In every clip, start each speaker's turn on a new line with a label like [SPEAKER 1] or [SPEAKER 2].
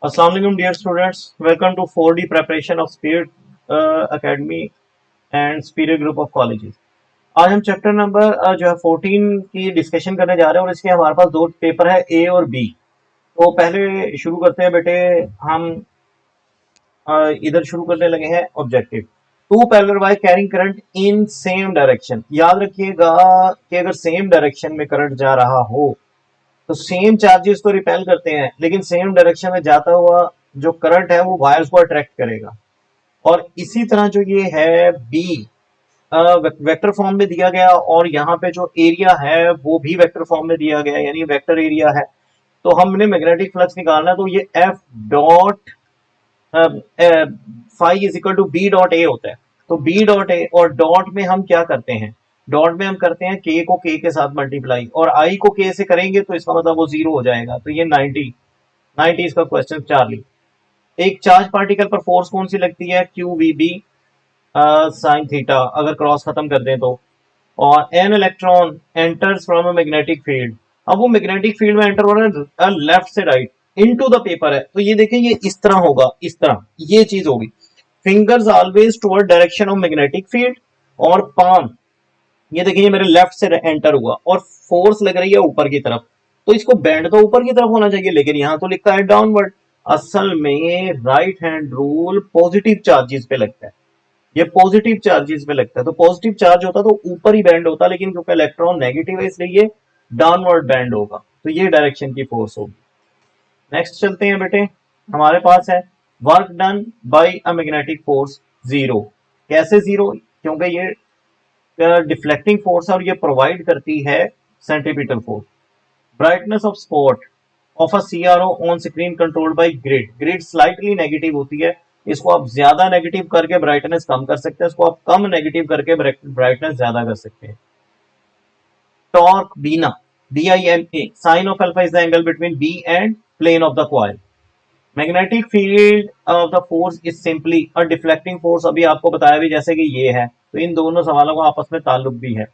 [SPEAKER 1] अस्सलाम वालेकुम dear students, welcome to 4D preparation of speed academy and speed group of colleges. आज हम chapter number जो है 14 की डिस्कशन करने जा रहे हैं और इसके हमारे पास दो पेपर है, ए और बी। तो पहले शुरू करते हैं बेटे। हम इधर शुरू करने लगे हैं objective. Two parallel wire carrying current in same direction. याद रखिएगा कि अगर सेम डायरेक्शन में करंट जा रहा हो तो सेम चार्जेस तो रिपेल करते हैं, लेकिन सेम डायरेक्शन में जाता हुआ जो करंट है वो वायर्स को अट्रैक्ट करेगा। और इसी तरह जो ये है बी, वेक्टर फॉर्म में दिया गया और यहाँ पे जो एरिया है वो भी वेक्टर फॉर्म में दिया गया, यानी वेक्टर एरिया है। तो हमने मैग्नेटिक फ्लक्स निकालना है, तो ये F dot phi is equal to B dot A होता है। तो बी डॉट ए और डॉट में हम क्या करते हैं, डॉट में हम करते हैं के को के साथ मल्टीप्लाई और आई को के से करेंगे तो इसका मतलब वो जीरो हो जाएगा। तो ये 90 इसका क्वेश्चन चार्ली। एक चार्ज पार्टिकल पर फोर्स कौन सी लगती है, Q we B sine theta, अगर क्रॉस खत्म कर दें तो। और an electron enters from a magnetic field. अब वो मैग्नेटिक फील्ड में एंटर हो रहा है लेफ्ट से राइट इनटू द पेपर है, तो ये देखिए ये इस तरह होगा, इस तरह ये चीज होगी। Fingers always toward direction of magnetic field और पाम, ये देखिए मेरे लेफ्ट से एंटर हुआ और फोर्स लग रही है ऊपर की तरफ, तो इसको बैंड तो ऊपर की तरफ होना चाहिए, लेकिन यहां तो लिखा है डाउनवर्ड। असल में right hand rule positive charges पे लगता है, ये पॉजिटिव चार्जेस पे लगता है। तो पॉजिटिव चार्ज होता तो ऊपर ही बैंड होता, लेकिन क्योंकि इलेक्ट्रॉन नेगेटिव है इसलिए ये डाउनवर्ड बैंड होगा। तो ये डायरेक्शन की फोर्स होगी। नेक्स्ट चलते हैं बेटे, हमारे पास है work done by a magnetic force zero. कैसे जीरो, क्योंकि ये डिफ्लेक्टिंग फोर्स है और ये प्रोवाइड करती है centripetal force. Brightness of spot of a CRO on screen controlled by grid. Grid slightly negative होती है, इसको आप ज्यादा नेगेटिव करके ब्राइटनेस कम कर सकते हैं, इसको आप कम नेगेटिव करके ब्राइटनेस ज्यादा कर सकते हैं। टॉर्क बीना, D I N A, sine of alpha is the angle between B and plane of the coil. Magnetic field of the force is simply a deflecting force, अभी आपको बताया भी जैसे कि ये है, तो इन दोनों सवालों का आपस में ताल्लुक भी है।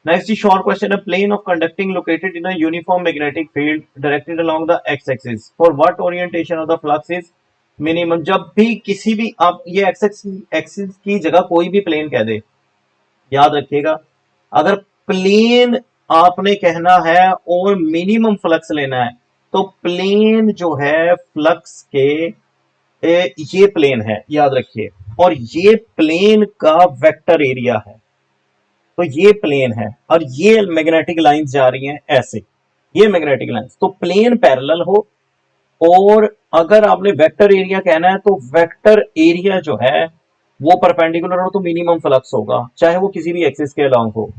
[SPEAKER 1] Next is short question. A plane of conducting located in a uniform magnetic field directed along the x-axis. For what orientation of the flux is minimum? जब भी किसी भी आप ये एक्सिस की जगह कोई भी प्लेन कह दे, याद रखिएगा अगर प्लेन आपने कहना है और मिनिमम फ्लक्स लेना है, तो प्लेन जो है फ्लक्स के ये प्लेन है, याद रखिए, और ये प्लेन का वेक्टर एरिया है। तो ये प्लेन है और ये मैग्नेटिक लाइंस जा रही हैं ऐसे, ये मैग्नेटिक लाइंस, तो प्लेन पैरेलल हो। और अगर आपने वेक्टर एरिया कहना है तो वेक्टर एरिया जो है वो परपेंडिकुलर हो तो मिनिमम फ्लक्स होगा, चाहे वो किसी भी एक्सिस के अलोंग हो,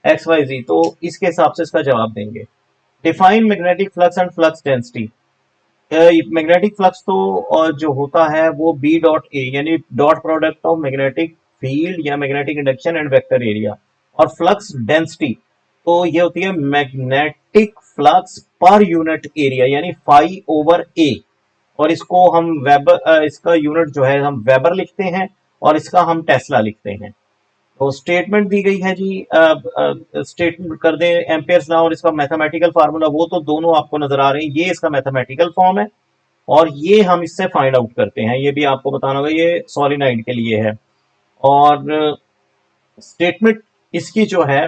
[SPEAKER 1] एक्स वाई जी। तो इसके हिसाब से इसका जवाब देंगे। Define magnetic flux and flux density. Magnetic flux तो जो होता है वो बी डॉट ए, यानी dot product of magnetic field या magnetic induction and vector area. और फ्लक्स डेंसिटी तो ये होती है magnetic flux per unit area, यानी फाई ओवर ए। और इसको हम वेबर, इसका यूनिट जो है हम वेबर लिखते हैं और इसका हम टेस्ला लिखते हैं। तो स्टेटमेंट दी गई है जी, स्टेटमेंट कर दें एम्पेयर्स लॉ और इसका मैथमेटिकल फार्मूला, वो तो दोनों आपको नजर आ रहे हैं, ये इसका मैथमेटिकल फॉर्म है और ये हम इससे फाइंड आउट करते हैं, ये भी आपको बताना होगा, ये सॉलिनॉइड के लिए है। और स्टेटमेंट इसकी जो है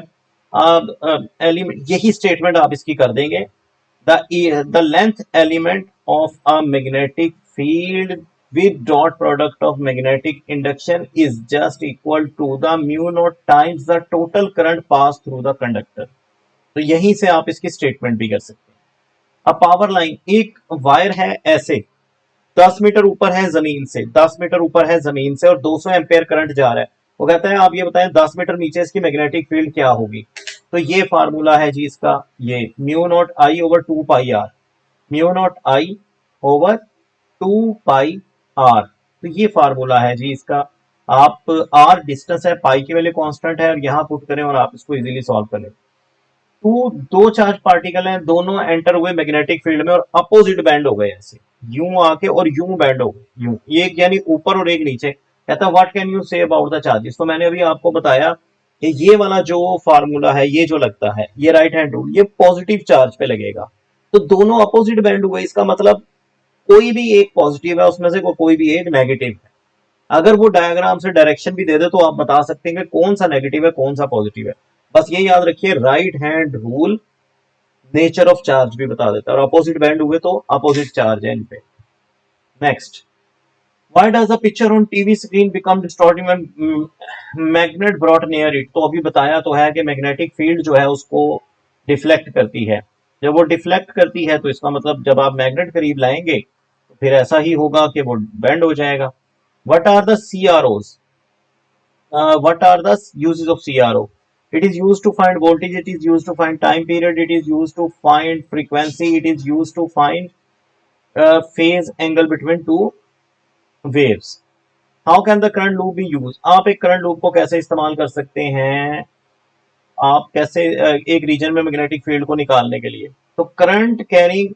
[SPEAKER 1] एलिमेंट, यही स्टेटमेंट आप इसकी कर देंगे। The length element of a magnetic field with dot product of magnetic induction is just equal to the mu naught times the total current passed through the conductor। तो यहीं से आप इसकी स्टेटमेंट भी कर सकते हैं। अब पावर लाइन, एक वायर है ऐसे 10 मीटर ऊपर है जमीन से, 10 मीटर ऊपर है जमीन से और 200 एम्पेयर करंट जा रहा है। वो कहता है आप ये बताएं 10 मीटर नीचे इसकी मैग्नेटिक फील्ड क्या होगी। तो ये फार्मूला है जी इसका, ये mu naught I over 2 pi R, mu naught I over 2 pi R. तो ये फार्मूला है जी इसका। आप आर डिस्टेंस है, पाई की वैल्यू कांस्टेंट है, और यहां पुट करें और आप इसको इजीली सॉल्व करें। तो दो चार्ज पार्टिकल हैं, दोनों एंटर हुए मैग्नेटिक फील्ड में और अपोजिट बैंड हो गए, ऐसे यूं आके और यूं बैंड हो गए, यूं, एक यानी ऊपर और एक नीचे। कहता what can you say about the charges. तो मैंने अभी आपको बताया कि ये वाला जो फार्मूला है, ये जो लगता है, ये राइट हैंड रूल, ये पॉजिटिव चार्ज पे लगेगा। तो दोनों अपोजिट बैंड हुए, इसका मतलब कोई भी एक पॉजिटिव है उसमें से, कोई भी एक नेगेटिव है। अगर वो डायग्राम से डायरेक्शन भी दे दे तो आप बता सकते हैं कि कौन सा नेगेटिव है कौन सा पॉजिटिव है। बस ये याद रखिए, right hand rule nature of charge भी बता देता है, और अपोजिट बैंड हुए तो अपोजिट चार्ज है इन पे। Next, why does the picture on TV screen become distorting when magnet brought near it? तो अभी बताया तो है कि मैग्नेटिक फील्ड जो है उसको डिफ्लेक्ट करती है। जब वो डिफ्लेक्ट करती है तो इसका मतलब जब आप मैग्नेट करीब लाएंगे तो फिर ऐसा ही होगा कि वो बेंड हो जाएगा। What are the CROs? What are the uses of CRO? It is used to find voltage, it is used to find time period, it is used to find frequency, it is used to find phase angle between two waves. How can the current loop be used? आप एक current loop को कैसे इस्तेमाल कर सकते हैं? आप कैसे एक रीजन में मैग्नेटिक फील्ड को निकालने के लिए? तो करंट कैरिंग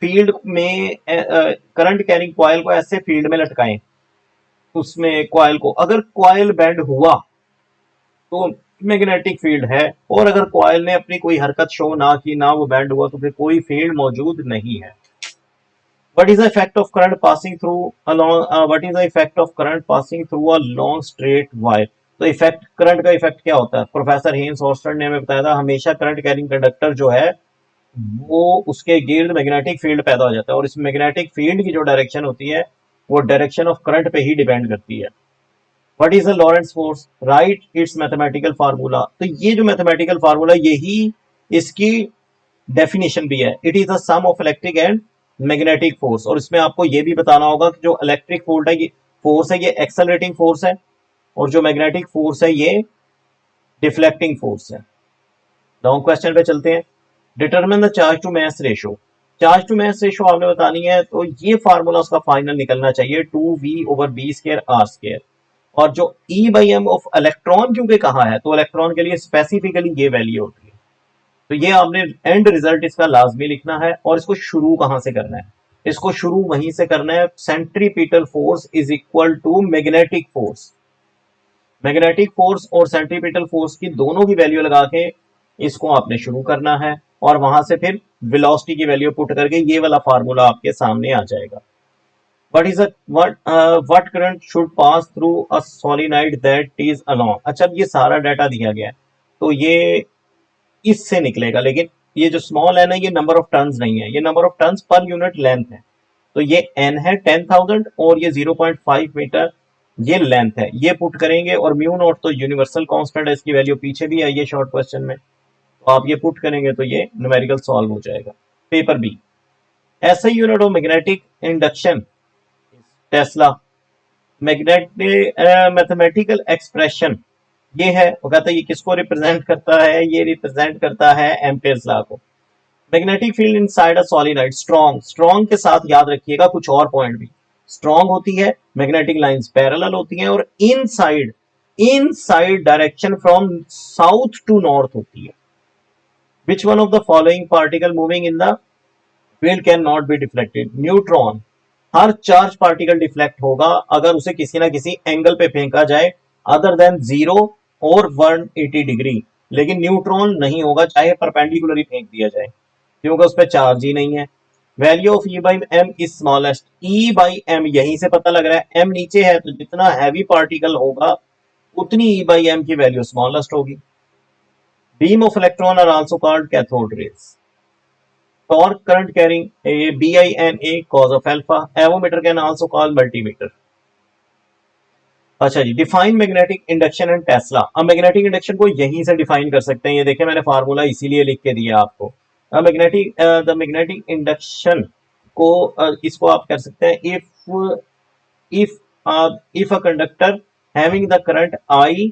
[SPEAKER 1] फील्ड में करंट कैरिंग कॉइल को ऐसे फील्ड में लटकाएं, उसमें कॉइल को, अगर कॉइल बेंड हुआ तो मैग्नेटिक फील्ड है, और अगर कॉइल ने अपनी कोई हरकत शो ना की, ना वो बैंड हुआ, तो फिर कोई फील्ड मौजूद नहीं है। What is the effect of current passing through along what is the effect of current passing through a long straight wire? तो इफेक्ट, करंट का इफेक्ट क्या होता है? प्रोफेसर हेन्स हॉर्स्टन ने हमें बताया था, हमेशा करंट कैरिंग कंडक्टर जो है वो उसके गिर्द मैग्नेटिक फील्ड पैदा हो जाता है, और इस मैग्नेटिक फील्ड की जो डायरेक्शन होती है वो डायरेक्शन ऑफ करंट पे ही डिपेंड करती है। What is the Lawrence force? Right it's mathematical formula. तो ये जो मैथमेटिकल फार्मूला यही इसकी डेफिनेशन भी है। It is the sum of electric and magnetic force. और इसमें आपको ये भी बताना होगा कि जो इलेक्ट्रिक फोर्स है ये एक्सेलरेटिंग फोर्स है, और जो मैग्नेटिक फोर्स है ये डिफ्लेक्टिंग फोर्स है। लॉन्ग क्वेश्चन पे चलते हैं। Determine the charge to mass ratio. Charge to mass ratio आपने बतानी है, तो ये फार्मूला उसका फाइनल निकलना चाहिए 2V/b²r²। और जो E/m ऑफ इलेक्ट्रॉन क्योंकि कहा है, तो इलेक्ट्रॉन के लिए स्पेसिफिकली ये वैल्यू होती है। तो ये आपने एंड रिजल्ट इसका लाजमी लिखना है। और इसको शुरू कहां से करना है? इसको शुरू वहीं से करना है, centripetal force is equal to magnetic force. Magnetic force और सेंट्रीपिटल फोर्स की दोनों की वैल्यू लगा के इसको आपने शुरू करना है, और वहां से फिर वेलोसिटी की वैल्यू पुट करके ये वाला फार्मूला आपके सामने आ जाएगा। what current should pass through a solenoid that is along? अच्छा, ये सारा डाटा दिया गया है तो ये इससे निकलेगा, लेकिन ये जो स्मॉल एन है ये नंबर ऑफ टर्न्स नहीं है, ये number of turns per unit length है। तो ये एन है 10,000 और ये 0.5 मीटर ये लेंथ है। ये पुट करेंगे, और म्यू नॉट तो यूनिवर्सल कांस्टेंट है, इसकी वैल्यू पीछे भी आई है शॉर्ट क्वेश्चन में। तो आप ये पुट करेंगे तो ये न्यूमेरिकल सॉल्व हो जाएगा। पेपर बी, ऐसा unit of magnetic induction Tesla. Magnetic mathematical expression ये है, वो कहता है ये किसको रिप्रेजेंट करता है? ये रिप्रेजेंट करता है एम्पियर्स लॉ को। Magnetic field inside a solenoid strong. Strong के साथ याद रखिएगा कुछ और पॉइंट भी। स्ट्रॉन्ग होती है, मैग्नेटिक लाइंस पैरेलल होती हैं, और inside inside direction from south to north होती है। Which one of the following particle moving in the field can not be deflected? Neutron. हर चार्ज पार्टिकल डिफ्लेक्ट होगा अगर उसे किसी ना किसी एंगल पे फेंका जाए अदर देन 0 और 180 डिग्री, लेकिन न्यूट्रॉन नहीं होगा चाहे परपेंडिकुलरली फेंक दिया जाए, क्योंकि उस पर चार्ज ही नहीं है। Value of E/m is smallest. E/m यहीं से पता लग रहा है, m नीचे है तो जितना हैवी पार्टिकल होगा उतनी E/m की वैल्यू स्मॉलेस्ट होगी। Beam of electron are also called cathode rays. torque current carrying BINA cos of alpha. Avometer can also call multimeter. अच्छा जी, define magnetic induction and tesla. अब मैग्नेटिक इंडक्शन को यहीं से डिफाइन कर सकते हैं, ये देखें मैंने फार्मूला इसीलिए लिख के दिया आपको। द मैग्नेटिक इंडक्शन को इसको आप कर सकते हैं, if a conductor having the current I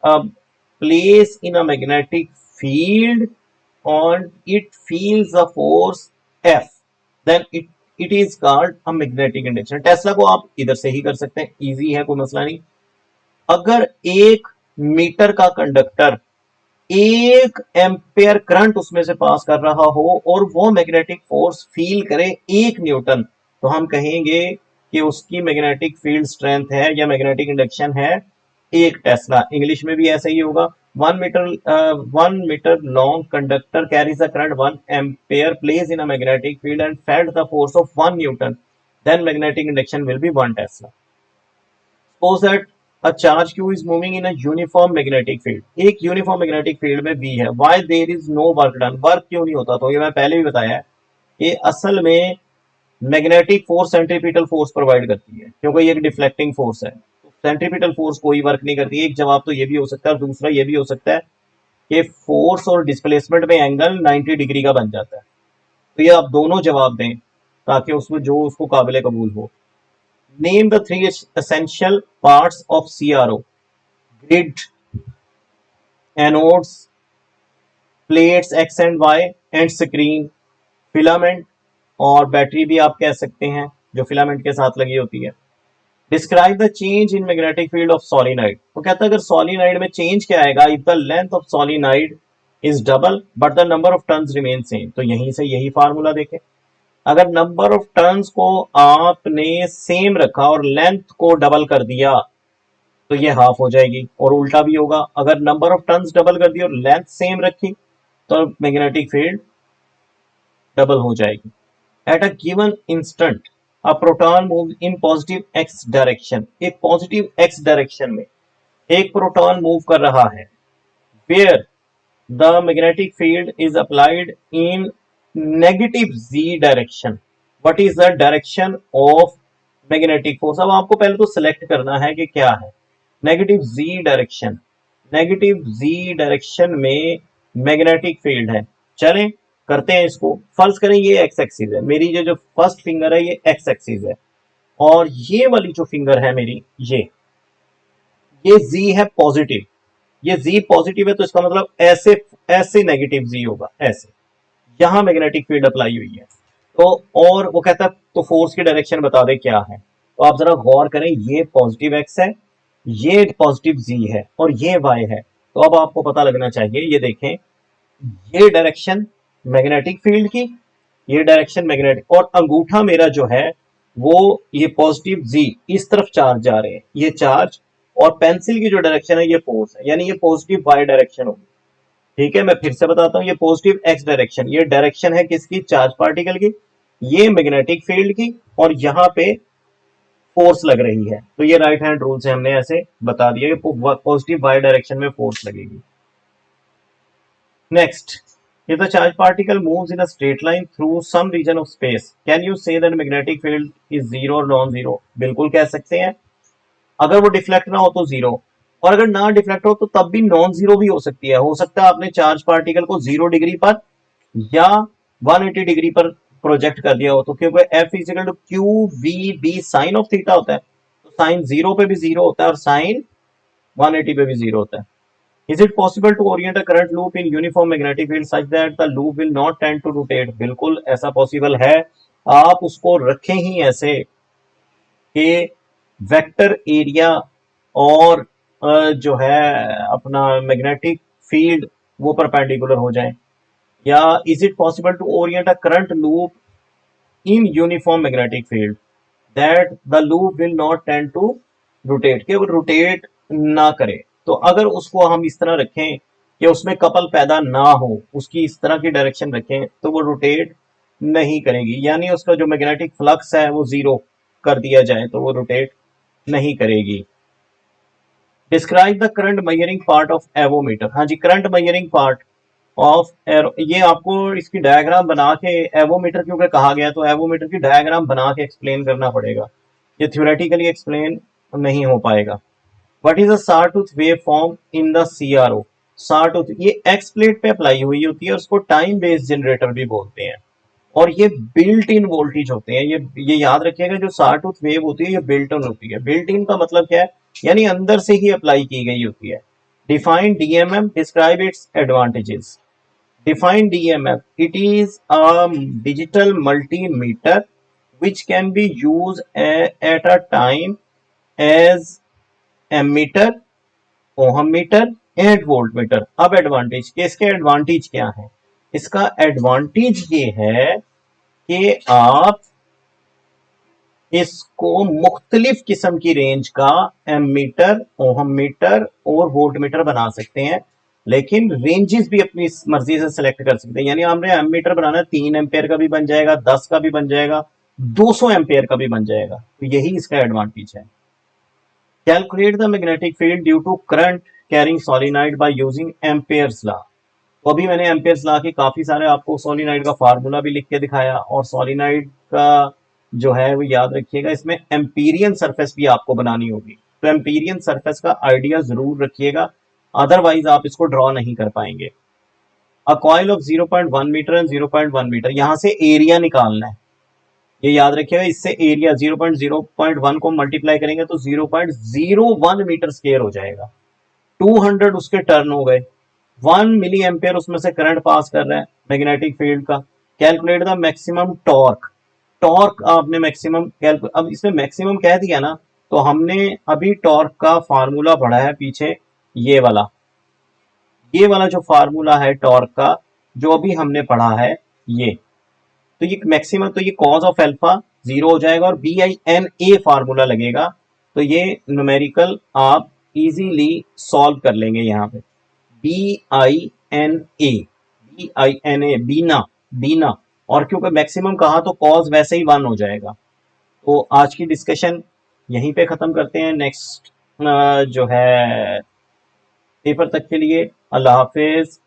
[SPEAKER 1] place in a magnetic field and it feels a force F, then it is called a magnetic induction. Tesla को आप इधर से ही कर सकते हैं, इजी है, कोई मसला नहीं। अगर 1 मीटर का कंडक्टर 1 एम्पेयर करंट उसमें से पास कर रहा हो और वो मैग्नेटिक फोर्स फील करे 1 न्यूटन, तो हम कहेंगे कि उसकी मैग्नेटिक फील्ड स्ट्रेंथ है या मैग्नेटिक इंडक्शन है 1 टेस्ला। इंग्लिश में भी ऐसा ही होगा। 1 meter long conductor carries a current 1 ampere placed in a magnetic field and felt the force of 1 Newton. then magnetic induction will be 1 Tesla. Suppose that a charge q is moving in a uniform magnetic field. एक uniform magnetic field में V है. Why there is no work done? Work क्यों नहीं होता? तो ये मैं पहले भी बताया है, ये असल में magnetic force centripetal force provide करती है, क्योंकि ये एक डिफ्लेक्टिंग फोर्स है. सेंट्रीपिटल फोर्स कोई वर्क नहीं करती है. एक जवाब तो ये भी हो सकता है, और दूसरा ये भी हो सकता है कि फोर्स और डिस्प्लेसमेंट में एंगल 90 डिग्री का बन जाता है. तो ये आप दोनों जवाब दें ताकि उसमें जो उसको काबिल कबूल हो. Name the 3 essential parts of CRO: grid, anodes, plates X and Y, and screen, filament, और बैटरी भी आप कह सकते हैं जो फिलामेंट के साथ लगी होती है. Describe the change in magnetic field of solenoid. वो कहता है अगर सोलिनॉइड में चेंज क्या आएगा, if the length of solenoid is double but the number of turns remain same. तो यहीं से यही फार्मूला देखें, अगर नंबर ऑफ टर्न्स को आपने सेम रखा और लेंथ को डबल कर दिया तो ये हाफ हो जाएगी, और उल्टा भी होगा, अगर नंबर ऑफ टर्न्स डबल कर दिया और लेंथ सेम रखी तो मैग्नेटिक फील्ड डबल हो जाएगी. At a given instant a proton move in positive x direction. एक पॉजिटिव x डायरेक्शन में एक प्रोटॉन मूव कर रहा है, where the magnetic field is applied in negative z direction. What is the direction of magnetic force? अब आपको पहले तो सिलेक्ट करना है कि क्या है. Negative z direction, negative z direction में मैग्नेटिक फील्ड है. चलें करते हैं इसको. फर्ज करें ये एक्स एक्सिस है, मेरी जो फर्स्ट फिंगर है ये एक्स एक्सिस है, और ये वाली जो फिंगर है मेरी ये z है पॉजिटिव. ये z पॉजिटिव है तो इसका मतलब ऐसे ऐसे नेगेटिव z होगा, ऐसे. यहां मैग्नेटिक फील्ड अप्लाई हुई है. तो और वो कहता है तो फोर्स की डायरेक्शन बता दे क्या है. तो आप जरा गौर करें, ये पॉजिटिव x है, ये पॉजिटिव z है, और ये y है. तो अब आपको पता लगना चाहिए, ये देखें, ये डायरेक्शन मैग्नेटिक फील्ड की, ये डायरेक्शन मैग्नेटिक, और अंगूठा मेरा जो है वो ये पॉजिटिव z, इस तरफ चार्ज जा रहे हैं, ये चार्ज, और पेंसिल की जो डायरेक्शन है ये फोर्स है, यानी ये पॉजिटिव y डायरेक्शन होगी. ठीक है, मैं फिर से बताता हूं, ये पॉजिटिव x डायरेक्शन, ये डायरेक्शन है किसकी? चार्ज पार्टिकल की, ये मैग्नेटिक फील्ड की, और यहां पे फोर्स लग रही है. तो ये राइट हैंड रूल से हमने ऐसे बता दिया कि पॉजिटिव y डायरेक्शन में फोर्स लगेगी. Next, if the charge particle moves in a straight line through some region of space, can you say that magnetic field is zero or non-zero? बिल्कुल कह सकते हैं. अगर वो डिफ्लेक्ट ना हो तो जीरो, और अगर ना डिफ्लेक्ट हो तो तब भी नॉन जीरो भी हो सकती है. हो सकता है आपने चार्ज पार्टिकल को 0 डिग्री पर या 180 डिग्री पर प्रोजेक्ट कर दिया हो, तो क्योंकि F equal to q we B sine of theta होता है, तो साइन 0 पे भी 0 होता है और साइन 180 पे भी 0 होता है. Is it possible to orient a current loop in uniform magnetic field such that the loop will not tend to rotate? बिल्कुल ऐसा पॉसिबल है. आप उसको रखें ही ऐसे कि वेक्टर एरिया और जो है अपना मैग्नेटिक फील्ड वो परपेंडिकुलर हो जाए. या is it possible to orient a current loop in uniform magnetic field that the loop will not tend to rotate, कि वो रोटेट ना करे. तो अगर उसको हम इस तरह रखें कि उसमें कपल पैदा ना हो, उसकी इस तरह की डायरेक्शन रखें, तो वो रोटेट नहीं करेगी, यानी उसका जो मैग्नेटिक फ्लक्स है वो 0 कर दिया जाए तो वो रोटेट नहीं करेगी. Describe the current measuring part of avometer. हाँ जी, current measuring part of arrow, ये आपको इसकी डायग्राम बना के, एवोमीटर क्योंकि कहा गया तो एवोमीटर की डायग्राम बना के एक्सप्लेन करना पड़ेगा, ये थ्योरेटिकली एक्सप्लेन नहीं हो पाएगा. What is a sawtooth wave form in the CRO? Sawtooth ये एक्स प्लेट पे अप्लाई हुई होती है, और उसको टाइम बेस्ड जनरेटर भी बोलते हैं, और ये बिल्ट इन वोल्टेज होते हैं. ये याद रखिएगा, जो सॉटूथ वेव होती है ये बिल्ट इन होती है. बिल्ट इन का मतलब क्या है, यानी अंदर से ही अप्लाई की गई होती है. Define DMM, describe its advantages. Define DMF. It is a digital multimeter which can be used at a time as ammeter, ohm meter and voltmeter. अब एडवांटेज के, इसके एडवांटेज क्या है? इसका एडवांटेज ये है कि आप इसको मुख्तलिफ किस्म की रेंज का एमीटर, ओहम मीटर और वोल्ट मीटर बना सकते हैं, लेकिन रेंजेस भी अपनी मर्जी से सिलेक्ट कर सकते हैं. यानी हमने एमीटर बनाना 3 एम्पेयर का भी बन जाएगा, 10 का भी बन जाएगा, 200 एम्पेयर का भी बन जाएगा। तो यही इसका एडवांटेज है। Calculate the magnetic field due to current carrying solenoid by using Ampere's law. तो अभी मैंने एम्पेयर्स लॉ के काफी सारे आपको सोलिनॉइड का फार्मूला भी लिख के दिखाया, और सोलिनॉइड का जो है वो याद रखिएगा, इसमें एम्पीरियन सरफेस भी आपको बनानी होगी। तो एम्पीरियन सरफेस का आइडिया जरूर रखिएगा, अदरवाइज आप इसको ड्रॉ नहीं कर पाएंगे। A coil of 0.1 metre and 0.1 metre, यहां से एरिया निकालना है, ये याद रखिएगा। इससे एरिया 0.0.1 को मल्टीप्लाई करेंगे तो 0.01 मीटर स्क्वायर हो जाएगा। 200 उसके टर्न हो गए, 1 मिली एम्पेयर उसमें से करंट पास कर रहा है मैग्नेटिक फील्ड का। Calculate the maximum torque. Torque आपने मैक्सिमम अब इसमें मैक्सिमम कह दिया ना, तो हमने अभी टॉर्क का फार्मूला पढ़ा है पीछे, ये वाला, ये वाला जो फार्मूला है टॉर्क का, जो अभी हमने पढ़ा है ये। तो ये मैक्सिमम, तो ये कॉज ऑफ अल्फा 0 हो जाएगा, और BINA फार्मूला लगेगा। तो ये न्यूमेरिकल आप इजीली सॉल्व कर लेंगे यहाँ पे। BINA बीना, बीना, और क्योंकि मैक्सिमम कहा तो कॉज वैसे ही 1 हो जाएगा। तो आज की डिस्कशन यहीं पे खत्म करते हैं। नेक्स्ट जो है पेपर तक के लिए अल्लाह हाफिज।